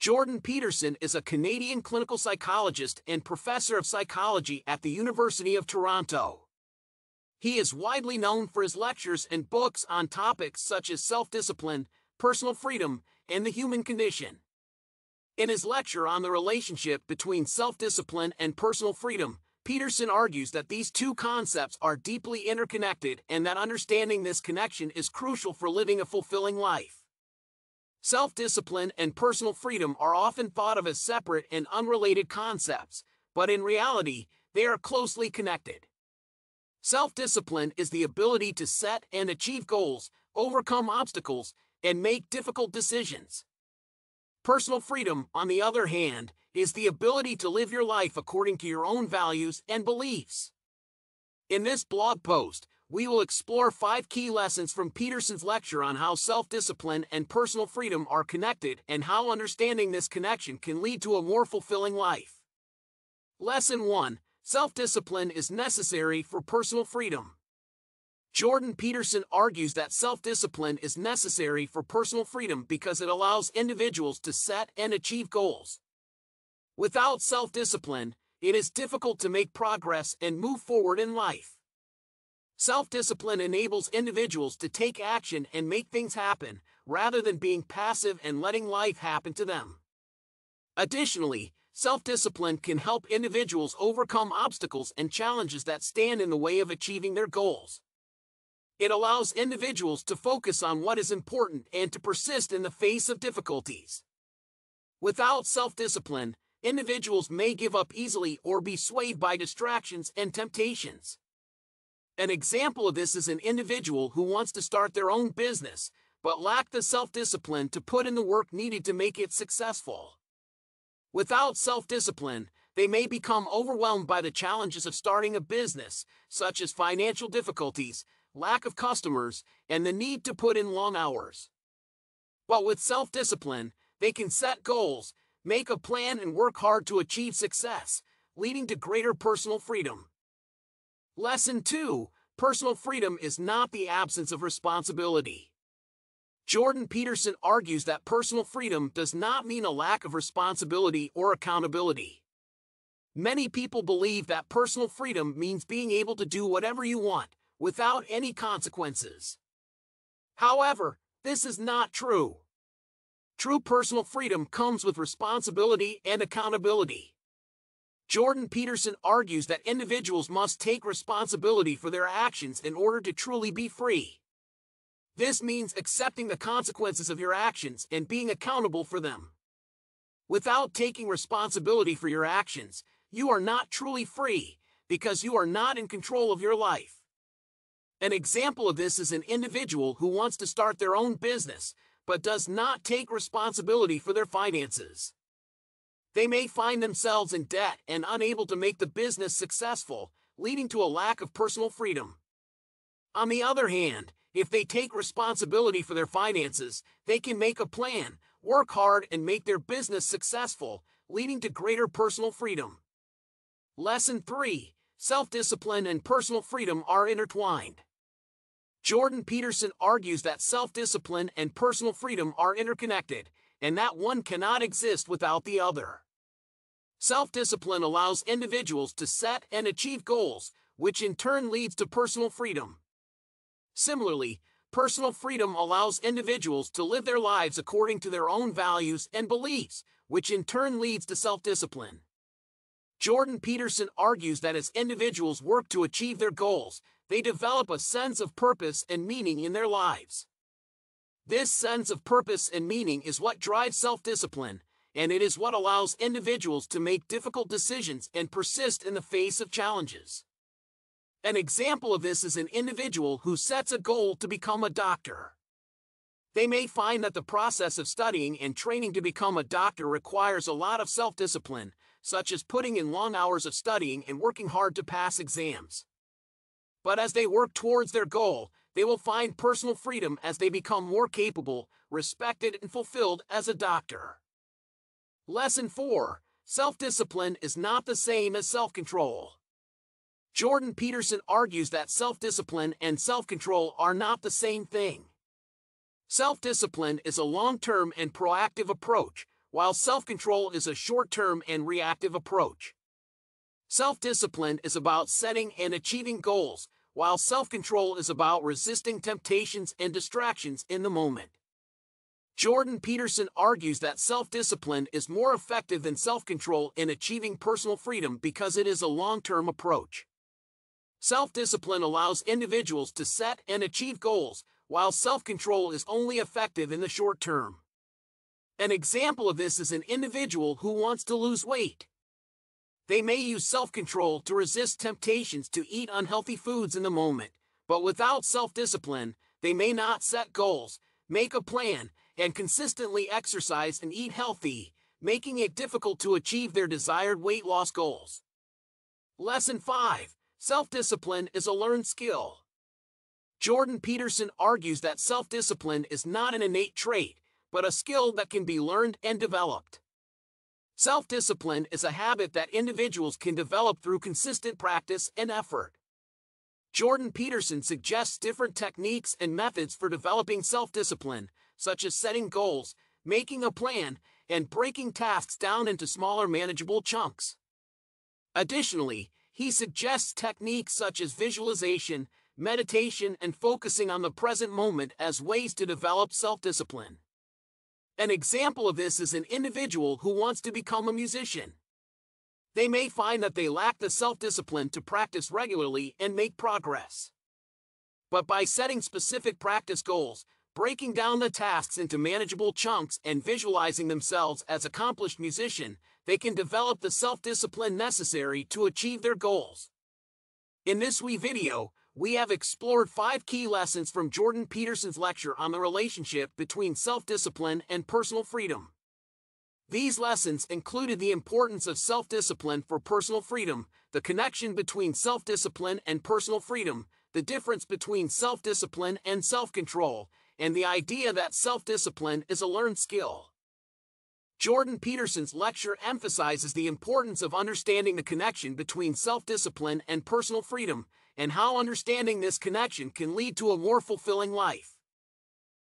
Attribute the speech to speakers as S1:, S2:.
S1: Jordan Peterson is a Canadian clinical psychologist and professor of psychology at the University of Toronto. He is widely known for his lectures and books on topics such as self-discipline, personal freedom, and the human condition. In his lecture on the relationship between self-discipline and personal freedom, Peterson argues that these two concepts are deeply interconnected and that understanding this connection is crucial for living a fulfilling life. Self-discipline and personal freedom are often thought of as separate and unrelated concepts, but in reality, they are closely connected. Self-discipline is the ability to set and achieve goals, overcome obstacles, and make difficult decisions. Personal freedom, on the other hand, is the ability to live your life according to your own values and beliefs. In this blog post, we will explore 5 key lessons from Peterson's lecture on how self-discipline and personal freedom are connected and how understanding this connection can lead to a more fulfilling life. Lesson 1. Self-discipline is necessary for personal freedom. Jordan Peterson argues that self-discipline is necessary for personal freedom because it allows individuals to set and achieve goals. Without self-discipline, it is difficult to make progress and move forward in life. Self-discipline enables individuals to take action and make things happen, rather than being passive and letting life happen to them. Additionally, self-discipline can help individuals overcome obstacles and challenges that stand in the way of achieving their goals. It allows individuals to focus on what is important and to persist in the face of difficulties. Without self-discipline, individuals may give up easily or be swayed by distractions and temptations. An example of this is an individual who wants to start their own business, but lack the self-discipline to put in the work needed to make it successful. Without self-discipline, they may become overwhelmed by the challenges of starting a business, such as financial difficulties, lack of customers, and the need to put in long hours. But with self-discipline, they can set goals, make a plan, and work hard to achieve success, leading to greater personal freedom. Lesson 2. Personal freedom is not the absence of responsibility. Jordan Peterson argues that personal freedom does not mean a lack of responsibility or accountability. Many people believe that personal freedom means being able to do whatever you want, without any consequences. However, this is not true. True personal freedom comes with responsibility and accountability. Jordan Peterson argues that individuals must take responsibility for their actions in order to truly be free. This means accepting the consequences of your actions and being accountable for them. Without taking responsibility for your actions, you are not truly free, because you are not in control of your life. An example of this is an individual who wants to start their own business, but does not take responsibility for their finances. They may find themselves in debt and unable to make the business successful, leading to a lack of personal freedom. On the other hand, if they take responsibility for their finances, they can make a plan, work hard, and make their business successful, leading to greater personal freedom. Lesson 3. Self-discipline and personal freedom are intertwined. Jordan Peterson argues that self-discipline and personal freedom are interconnected, and that one cannot exist without the other. Self-discipline allows individuals to set and achieve goals, which in turn leads to personal freedom. Similarly, personal freedom allows individuals to live their lives according to their own values and beliefs, which in turn leads to self-discipline. Jordan Peterson argues that as individuals work to achieve their goals, they develop a sense of purpose and meaning in their lives. This sense of purpose and meaning is what drives self-discipline, and it is what allows individuals to make difficult decisions and persist in the face of challenges. An example of this is an individual who sets a goal to become a doctor. They may find that the process of studying and training to become a doctor requires a lot of self-discipline, such as putting in long hours of studying and working hard to pass exams. But as they work towards their goal, they will find personal freedom as they become more capable, respected, and fulfilled as a doctor. Lesson 4. Self-discipline is not the same as self-control. Jordan Peterson argues that self-discipline and self-control are not the same thing. Self-discipline is a long-term and proactive approach, while self-control is a short-term and reactive approach. Self-discipline is about setting and achieving goals, while self-control is about resisting temptations and distractions in the moment. Jordan Peterson argues that self-discipline is more effective than self-control in achieving personal freedom because it is a long-term approach. Self-discipline allows individuals to set and achieve goals, while self-control is only effective in the short term. An example of this is an individual who wants to lose weight. They may use self-control to resist temptations to eat unhealthy foods in the moment, but without self-discipline, they may not set goals, make a plan, and consistently exercise and eat healthy, making it difficult to achieve their desired weight loss goals. Lesson 5. Self-discipline is a learned skill. Jordan Peterson argues that self-discipline is not an innate trait, but a skill that can be learned and developed. Self-discipline is a habit that individuals can develop through consistent practice and effort. Jordan Peterson suggests different techniques and methods for developing self-discipline, such as setting goals, making a plan, and breaking tasks down into smaller manageable chunks. Additionally, he suggests techniques such as visualization, meditation, and focusing on the present moment as ways to develop self-discipline. An example of this is an individual who wants to become a musician. They may find that they lack the self-discipline to practice regularly and make progress. But by setting specific practice goals, breaking down the tasks into manageable chunks, and visualizing themselves as an accomplished musician, they can develop the self-discipline necessary to achieve their goals. In this video, we have explored 5 key lessons from Jordan Peterson's lecture on the relationship between self-discipline and personal freedom. These lessons included the importance of self-discipline for personal freedom, the connection between self-discipline and personal freedom, the difference between self-discipline and self-control, and the idea that self-discipline is a learned skill. Jordan Peterson's lecture emphasizes the importance of understanding the connection between self-discipline and personal freedom, and how understanding this connection can lead to a more fulfilling life.